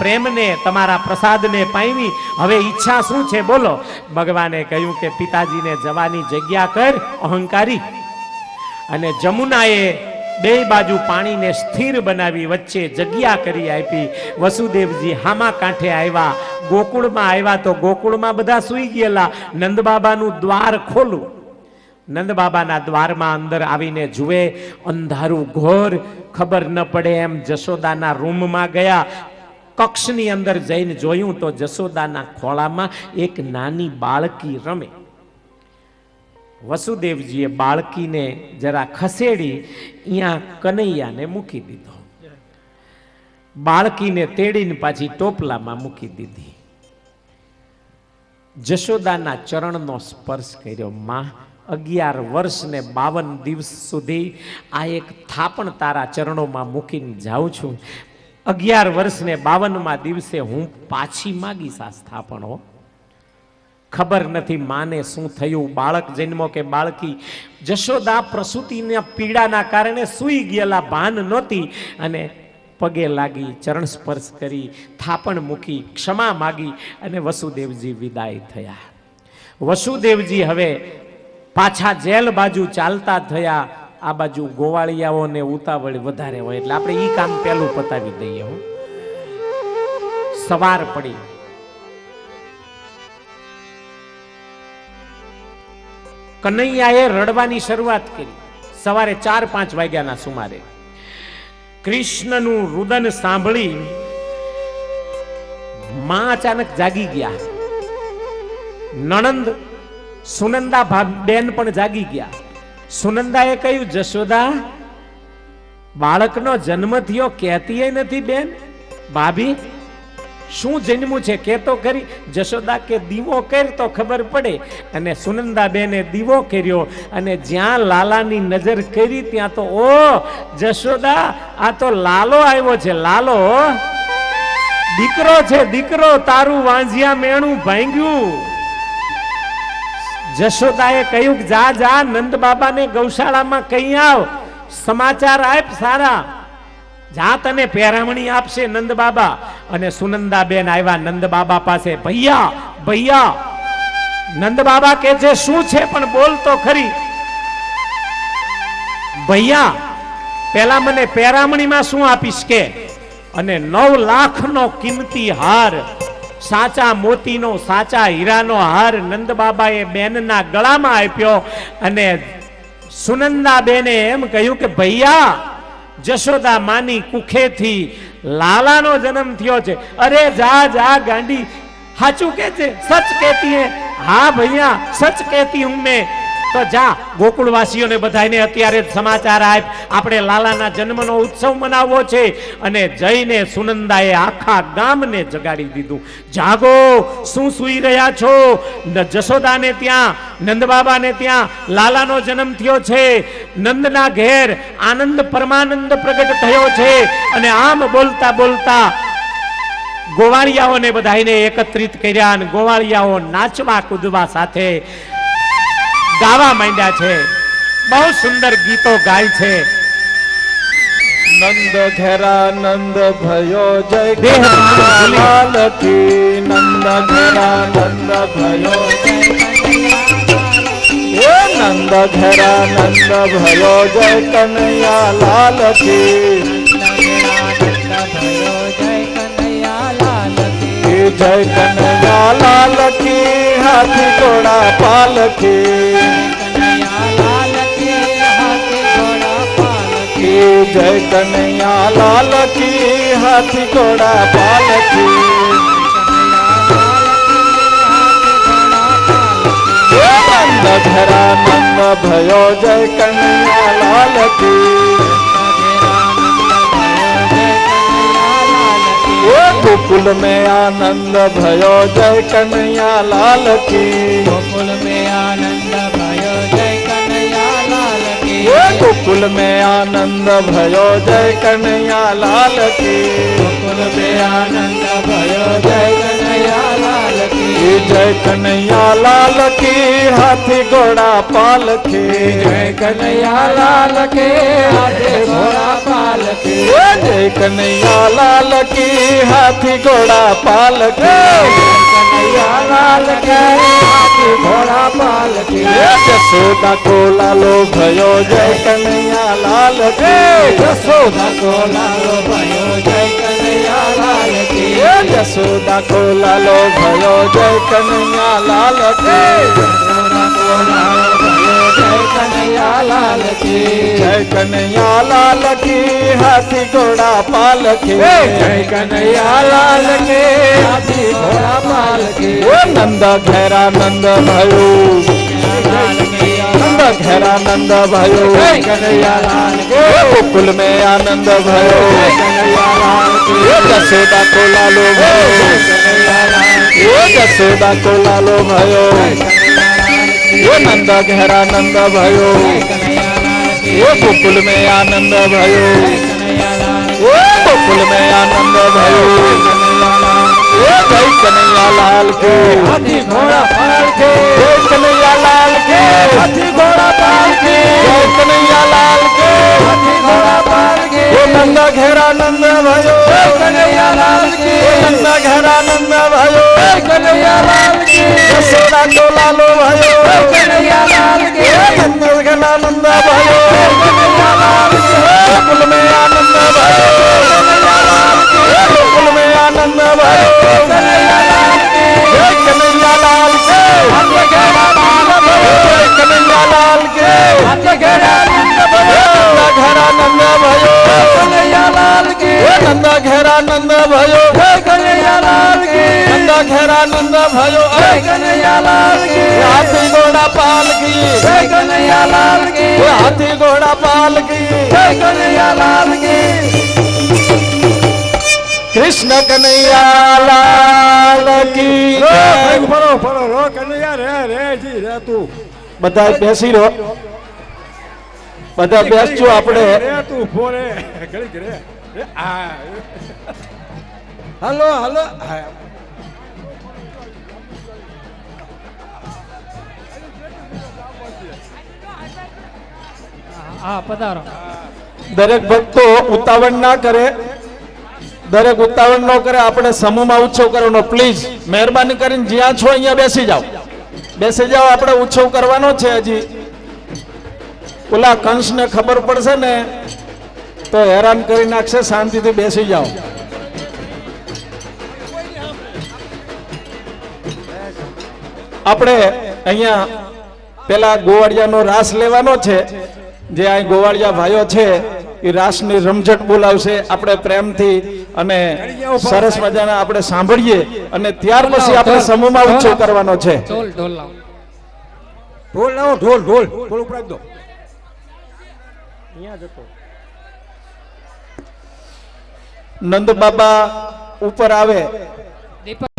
પ્રેમને તમારા પ્રસાદને પામી હવે ઈચ્છા શું છે બોલો? ભગવાને કહ્યું કે પિતાજીને જવાની જગ્યા કર અહંકારી. અને જમુનાએ બે બાજુ પાણીને સ્થિર બનાવી વચ્ચે જગ્યા કરી આપી. વસુદેવજી હામા કાંઠે આવ્યા, ગોકુળમાં આવ્યા તો ગોકુળમાં બધા સૂઈ ગયેલા. નંદબાબાનું દ્વાર ખોલું. નંદબાબાના દ્વારમાં અંદર આવીને જુએ અંધારું ઘોર, ખબર ન પડે એમ જશોદાના રૂમમાં ગયા. કક્ષની અંદર જઈને જોયું તો જશોદાના ખોળામાં એક નાની બાળકી રમે. વસુદેવજીએ બાળકીને જરા ખસેડી અહીંયા કનૈયાને મૂકી દીધો. બાળકીને તેડીને પાછી ટોપલામાં મૂકી દીધી. જશોદાના ચરણનો સ્પર્શ કર્યો. માં, 11 વર્ષ ને 52 દિવસ સુધી આ એક થાપણ તારા ચરણોમાં મૂકીને જાઉં છું. 11 વર્ષ ને 52મા દિવસે હું પાછી માગીશ આ સ્થાપણો. ખબર નથી માને શું થયું, બાળક જન્મો કે બાળકી. જશોદા પ્રસૂતિના પીડાના કારણે સૂઈ ગયેલા, ભાન નહોતી અને પગે લાગી, ચરણ સ્પર્શ કરી, થાપણ મૂકી, ક્ષમા માગી અને વસુદેવજી વિદાય થયા. વસુદેવજી હવે પાછા જેલ બાજુ ચાલતા થયા. આ બાજુ ગોવાળિયાઓને ઉતાવળ વધારે હોય એટલે આપણે ઈ કામ પેલું પતાવી દઈએ. સવાર પડી. કનૈયાએ રડવાની શરૂઆત કરી. સવારે 4-5 વાગ્યાના સુમારે કૃષ્ણનું રુદન સાંભળી માં અચાનક જાગી ગયા. નણંદ સુનંદા બેન પણ જાગી ગયા. સુનંદાએ કહ્યું, જશોદા, બાળકનો જન્મ થયો કહેતી નથી બેન? ભાભી, શું જન્મું છે કે તો કરી. જશોદા કે દીવો કર તો ખબર પડે. અને સુનંદા બેને દીવો કર્યો અને જ્યાં લાલાની નજર કરી ત્યાં તો ઓ જશોદા, આ તો લાલો આવ્યો છે. લાલો દીકરો છે, દીકરો, તારું વાંઝિયા મેણું ભાંગ્યું. જશોદાએ કહ્યું કે જા જા નંદ બાબાને ગૌશાળામાં કહી આવ, સમાચાર આપ સારા. જા, તને પેરામણી આપશે નંદ બાબા. અને સુનંદા બેન આવ્યા નંદ બાબા પાસે. ભૈયા, ભૈયા. નંદ બાબા કે છે શું છે પણ બોલ તો ખરી. ભૈયા, પેલા મને પેરામણીમાં શું આપીશ કે? અને 9 લાખનો કિંમતી હાર, સાચા મોતીનો, સાચા હીરાનો હાર નંદ બાબાએ બેનના ગળામાં આપ્યો. અને સુનંદા બેને એમ કહ્યું કે ભૈયા, જશોદા માની કુખેથી લાલાનો જન્મ થયો છે. અરે જા જા ગાંડી, સાચું કે છે? સચ કહેતી હે? હા ભૈયા, સચ કહેતી હું મેં. તો જા, ગોકુળવાસીઓને બધાને અત્યારે જ સમાચાર આપ, આપણે લાલાના જન્મનો ઉત્સવ મનાવવો છે. અને જઈને સુનંદાએ આખા ગામને જગાડી દીધું. જાગો, શું સૂઈ રહ્યા છો? જશોદાને ત્યાં, નંદબાબાને ત્યાં લાલાનો જન્મ થયો છે. નંદના ઘેર આનંદ પરમાનંદ પ્રગટ થયો છે. અને આમ બોલતા બોલતા ગોવાળિયાઓને બધાને એકત્રિત કર્યા અને ગોવાળિયાઓ નાચવા કૂદવા સાથે ગાવા માંડ્યા છે. બહુ સુંદર ગીતો ગાય છે. નંદ ઘેરા નંદ ભયો જય લાલ કી. નંદ ઘેરા નંદ ભયો જય નંદ ઘેરા નંદ ભયો જય કનૈયા લાલ કી. જય કનૈયા લાલ કી. હાથી ઘોડા પાલકી. જય કનૈયા લાલ કી. હાથી ઘોડા પાલકી. નંદ ઘેરા નંદ ભયો જય કનૈયા લાલ કી. गोकुल में आनंद भयो जय कन्हैया लाल की. गोकुल में आनंद भयो जय कन्हैया लाल की. गोकुल में आनंद भयो जय कन्हैया लाल की. गोकुल में आनंद भयो जय कन्हैया लाल की. जय कन्हैया लाल की हाथी घोड़ा पालकी जय कन्हैया लाल के हाथी घोड़ा पालकी जय कन्हैया लाल की हाथी घोड़ा पालकी कन्हैया लाल के हाथी घोड़ा पालकी जसोदा को लालो भयो जय कन्हैया लाल की यशोदा को लालो भयो जय कन्हैया लाल की जसोदा को लालो भयो जय कन्हैया लाल की यशोदा को लालो भयो जय कन्हैया लाल की जय कन्हैया लाल की हाथी घोड़ा पालकी जय कन्हैया लाल के हाथी घोड़ा पालकी नंद घेरा नंद भयो नंद घेरा नंद भयो जय कन्हैया लाल के गोकुल में आनंद भयो जय कन्हैया लाल के जसोदा को लालो भयो जय कन्हैया लाल के जसोदा को लालो भयो ये नंद घेरा नंद भयो ये गोकुल में आनंद भयो ये गोकुल में आनंद भयो ये जय कन्हैया लाल के हाथी घोड़ा पाल के जय कन्हैया लाल के हाथी घोड़ा पाल के जय कन्हैया लाल के हाथी घोड़ा पाल के ये नंद घेरा नंद भयो जय कन्हैया लाल के ये नंद घेरा नंद भयो जय कन्हैया लाल के जसोदा को लालो भयो जय कन्हैया लाल के नंद घेरा नंद भयो जय कन्हैया लाल के गोकुल में आनंद भयो गोकुल में आनंद भयो कन्हैया लाल के जय कन्हैया लाल के हाथी घोड़ा पाल के जय कन्हैया लाल के हाथी घोड़ा नंद घेरा नंद भयो कन्हैया लाल के नंद घेरा नंद भयो जय कन्हैया लाल के नंद घेरा नंद भयो जय कन्हैया लाल के हाथी घोड़ा पालकी जय कन्हैया लाल के हाथी घोड़ा पालकी जय कन्हैया लाल के कृष्ण कन्हैया लाल की ફરો ફરો રો કનૈયા રે રે જી રે તું બધા બેસી રહો બધા બેસજો આપણે રે તું ફોરે ઘડીક રે રે આ હાલો હાલો હા પધારો દરેક ભક્તો ઉતાવળ ના કરે દરેક ઉતાવળ ન કરે આપણે સમૂહમાં ઉત્સવ કરવાનો પ્લીઝ મહેરબાની કરીને જ્યાં છો અહીંયા બેસી જાઓ આપણે ઉત્સવ કરવાનો છે હજી ઓલા કંસને ખબર પડશે ને તો હેરાન કરી નાખશે શાંતિથી બેસી જાઓ આપણે અહીંયા પેલા ગોવાળિયાનો રાસ લેવાનો છે જે આ ગોવાળિયા ભાઈઓ છે એ રાસની રમઝટ બોલાવશે આપણે પ્રેમથી અને સરસ મજાના આપણે સાંભળીએ અને ત્યાર પછી આપણે સમૂહમાં ઉત્સવ કરવાનો છે ઢોલ ઢોલ લાવો ઢોલ લાવો ઢોલ ઢોલ ઢોલ ઉપરાજ દો નંદ બાબા ઉપર આવે દીપક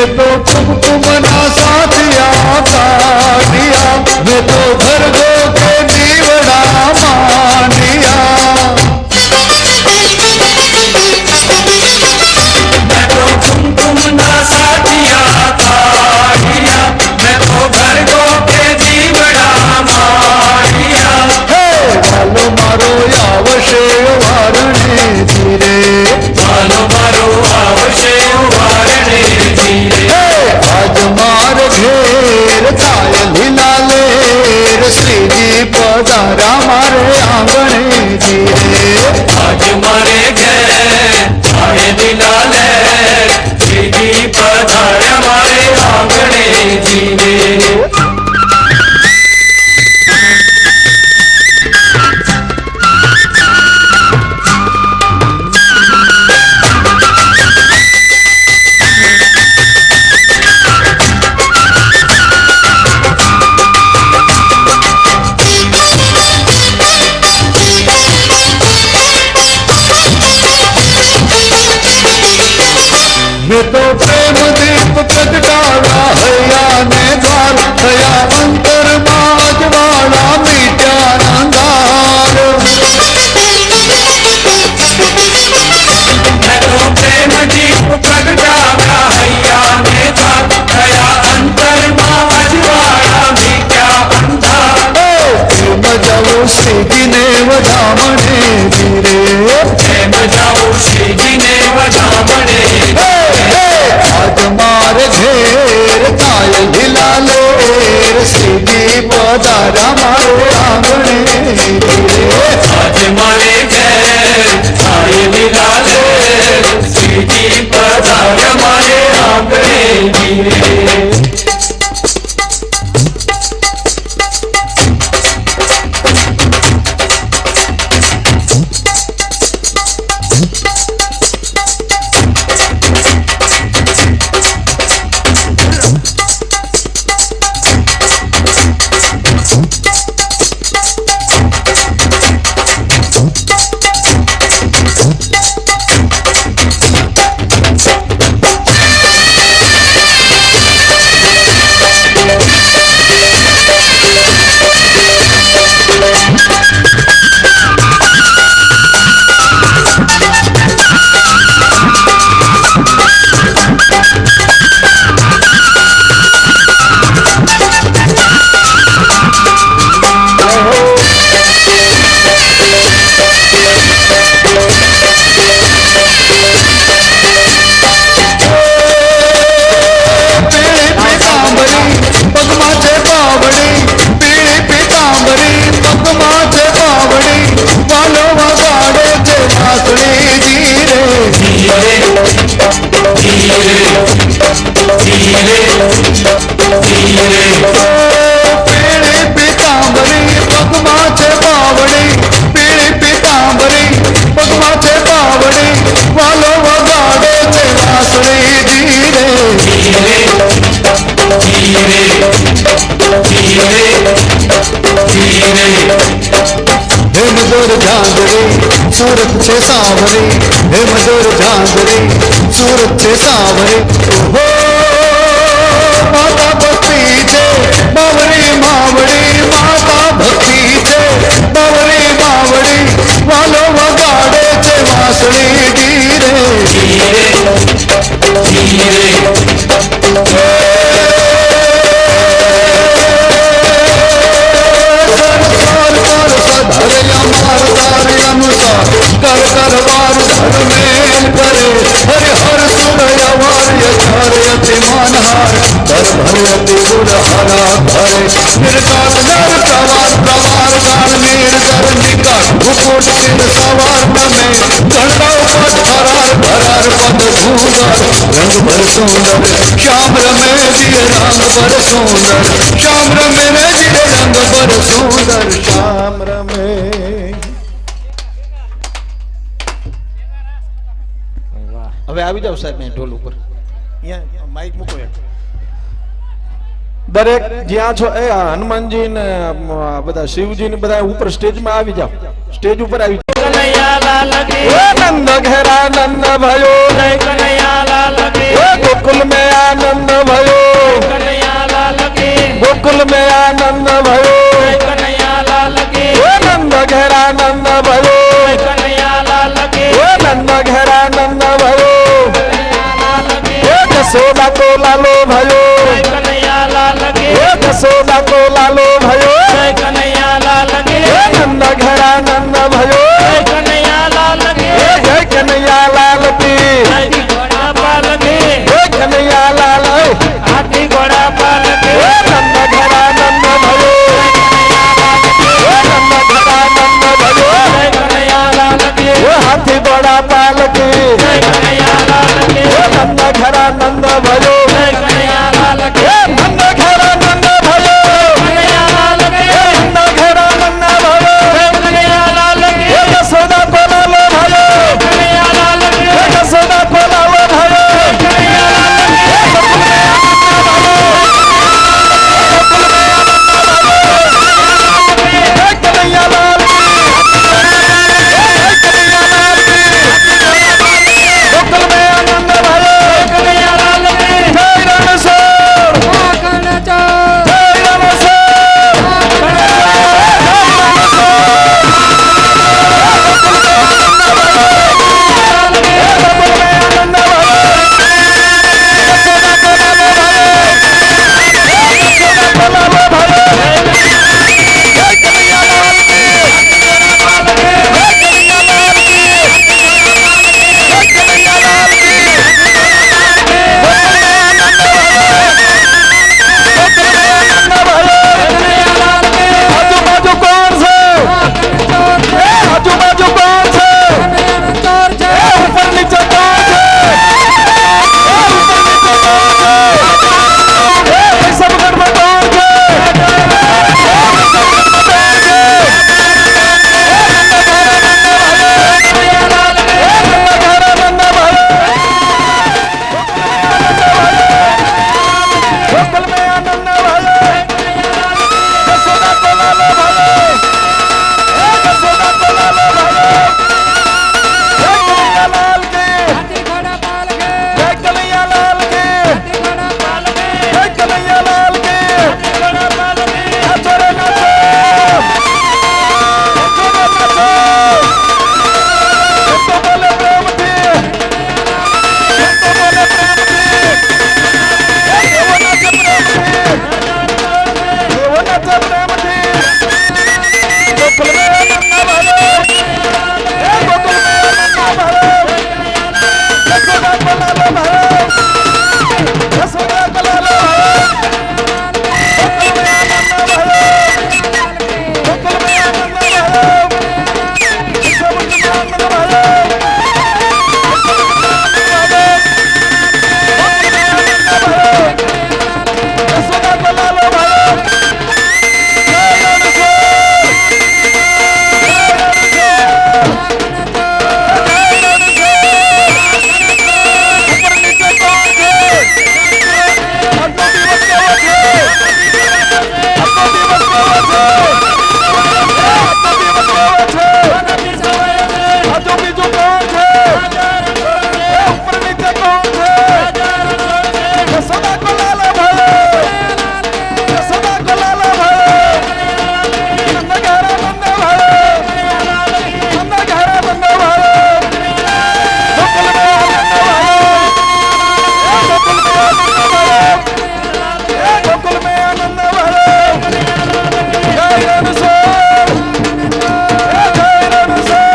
मैं तो कुमकुमना साथिया काटिया, मैं तो घर गो के दीवड़ा मानिया। मैं तो कुमकुमना साथिया काटिया, मैं तो घर गो के दीवड़ा मानिया। वालो मारो आवशे वारणे धीरे, वालो मारो आवशे वारणे धीरे। आज मार घेर थाय लीला लेर, श्रीजी पधारा मारे आंगणे धीरे। आज मारे घर आए दिलाले, श्रीजी पधारे मारे आंगणे धीरे। मैं तो प्रेम दीप प्रगटावा हैया ने द्वार, थया अंतर माज वाला मीट्या अंधार। मैं तो प्रेम दीप प्रगटावा हैया ने द्वार, थया अंतर माज वाला मीट्या अंधार। प्रेम जाओ श्रीजी ने वधामणे धीरे, प्रेम जाओ श्रीजी ने वधामणे। आज मार घेर थाय लीला लेर, श्रीजी पधारा मारे आंगणे धीरे। आज मारे घर आए दिलाले, श्रीजी पधारे मारे आंगणे धीरे। सूरत छे सावरे, हे मधुर झांझरे, सूरत छे सावरे। हो माता भक्ति छे बावरी मावड़ी, माता भक्ति छे बावरी मावड़ी, वालो वगाड़े छे वासड़ी धीरे कर कर वार धर्मेल करे, हरि हर सुनय वार्य चार अति मानहार, कर भर अति गुण हरा भरे। निर्काल नर प्रवार प्रवार गान निर्जर निकट, मुकुट सिर सवार नमे, गणगौ पद हरार भरार पद भूधर। रंग भर सुंदर श्याम रमे दिए रंग भर सुंदर, श्याम रमे दिए रंग भर सुंदर, श्याम रमे। હવે આવી જાવ સાહેબ ઢોલ ઉપર, માઇક મૂકો એક. દરેક જ્યાં છો એ હનુમાનજી ને બધા શિવજી ને બધા ઉપર સ્ટેજ માં આવી જાવ, સ્ટેજ ઉપર આવી જાવ. લાલ કી એ નંદ ઘેરા નંદ भयो જય કનૈયા લાલ કી એ ગોકુલ में આનંદ भयो કનૈયા લાલ કી ગોકુલ में આનંદ भयो જય કનૈયા લાલ કી એ નંદ ઘેરા નંદ भयो જય કનૈયા લાલ કી એ નંદ ઘેરા નંદ भयो કનૈયા લાલ કી એ જસોદા को लालो भयो જય કનૈયા લાલ કી એ જસોદા को लालो भयो જય કનૈયા લાલ કી એ નંદ ઘેરા નંદ भयो જય કનૈયા લાલ કી એ જય કનૈયા લાલ કી જય ઘોડા પાલ કી જય કનૈયા લાલ હાથી ઘોડા પાલ કી એ નંદ ઘેરા નંદ भयो એ નંદ ઘેરા નંદ भयो જય કનૈયા લાલ કી એ હાથી ઘોડા પાલ કી જય કનૈયા લાલ કી એ નંદ ઘેરા નંદ भयो જય કનૈયા લાલ એ કી નંદ ઘેરા નંદ भयो કનૈયા લાલ કી એ નંદ ઘેરા નંદ भयो જય કનૈયા લાલ કી એ જસોદા को लालो भयो કનૈયા લાલ કી એ જસોદા को लालो भयो કનૈયા લાલ કી એ કનૈયા લાલ ગોકુલ में आनंद भयो કનૈયા લાલ કી જય રણછોડ જય રણછોડ આજુબાજુ કોણ છે આજુબાજુ કોણ છે ઉપર નીચે કોણ છે ઉપર નીચે કોણ છે સબગઢમાં કોણ છે ગોકુલ में आनंद भयो जसोदा को लालो भयो जसोदा को लालो भयो जय कन्हैया लाल की जय कन्हैया लाल की जय कन्हैया लाल की नाचो रे नाचो नाचो रे नाचो तो बोले प्रेम थी तो बोले प्रेम थी देवो नाचे प्रेम थी देवो नाचे प्रेम थी गोकुल में आनंद भयो ए गोकुल में आनंद भयो जसोदा को लालो भयो जसोदा को लालो भयो गोकुल में आनंद भयो गोकुल में आनंद भयो गोकुल में आनंद भयो जसोदा को लालो भयो जय रणछोड जय रणछोड ऊपर नीचे कौन છે આટલો દિવસ કેવો છે આટલો દિવસ કેવો છે આટલો દિવસ કેવો છે આજુ બીજું કોણ છે ઉપર નીચે કોણ છે જસોદા को लालो भयो जसोदा को लालो भयो नंद घेरा नंद भयो नंद घेरा नंद भयो गोकुल में आनंद भयो गोकुल में आनंद भयो गोकुल में आनंद भयो जय रणछोड जय रणछोड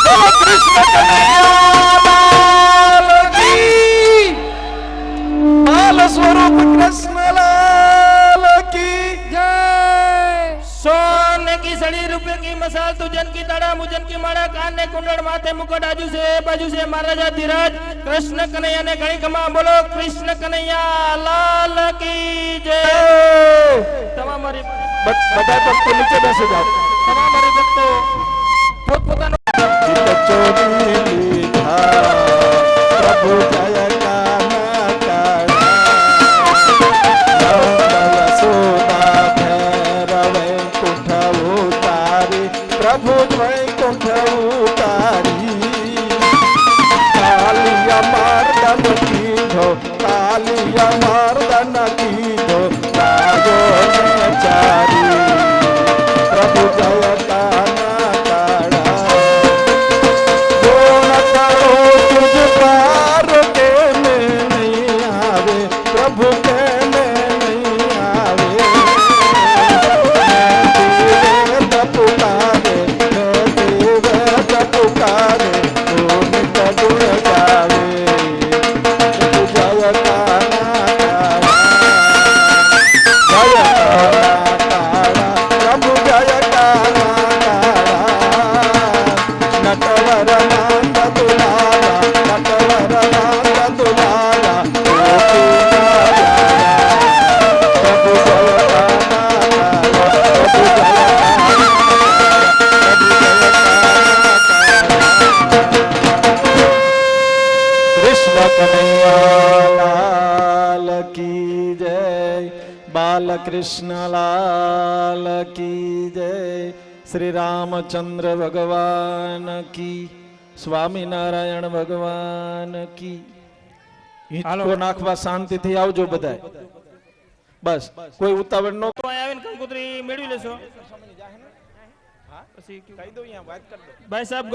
बोलो कृष्ण कन्हैया लाल की बाल स्वरूप कृष्ण लाल की सोने की सड़ी रुपए की मसाल तुझन की तड़ा मुझन की माड़ा कान ने कुंडल माथे मुकुट बाजू से महाराजा धीरज कृष्ण कन्हैया ने घड़ी कमा बोलो कृष्ण कन्हैया लाल की जय તમામ મારી બધા ભક્તો નીચે બેસી જાઓ તમામ મારી ભક્તો પોતપોતાનો ચોરી લીધા પ્રભુ જય કાના કાળા કનૈયા લાલ કી જય, બાલકૃષ્ણ લાલ કી જય, શ્રી રામચંદ્ર ભગવાન કી, સ્વામિનારાયણ ભગવાન કી. હિંચકો નાખવા શાંતિથી આવજો બધાય. બસ કોઈ ઉતાવળ ન તો અહીં આવીને કંકોત્રી મેળવી લેશો. પછી ભાઈ સાહેબ